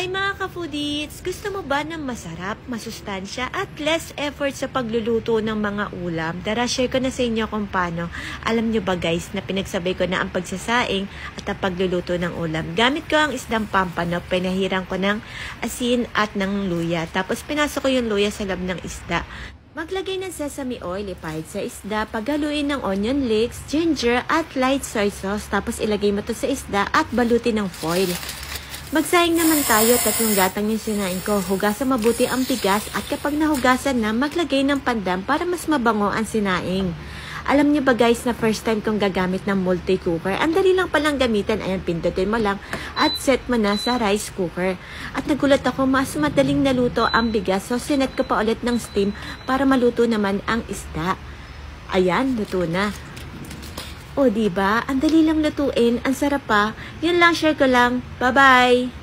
Ay mga ka-foodies, gusto mo ba ng masarap, masustansya at less effort sa pagluluto ng mga ulam? Tara, share ko na sa inyo kung paano. Alam nyo ba guys, na pinagsabay ko na ang pagsasaing at ang pagluluto ng ulam. Gamit ko ang isdang pampano, pinahiran ko ng asin at ng luya. Tapos pinasok ko yung luya sa loob ng isda. Maglagay ng sesame oil, ipahid sa isda, paghaluin ng onion leeks, ginger at light soy sauce. Tapos ilagay mo to sa isda at balutin ng foil. Magsaing naman tayo, 3 gatang yung sinain ko. Hugasan mabuti ang bigas at kapag nahugasan na, maglagay ng pandan para mas mabango ang sinaing. Alam niyo ba guys na first time kong gagamit ng multi-cooker? Ang dali lang palang gamitin. Ayan, pindutin mo lang at set mo na sa rice cooker. At nagulat ako, mas madaling naluto ang bigas. So, sinet ko pa ulit ng steam para maluto naman ang isda. Ayan, luto na. O, diba? Ang dali lang lutuin. Ang sarap pa. Yun lang, share ko lang. Bye-bye!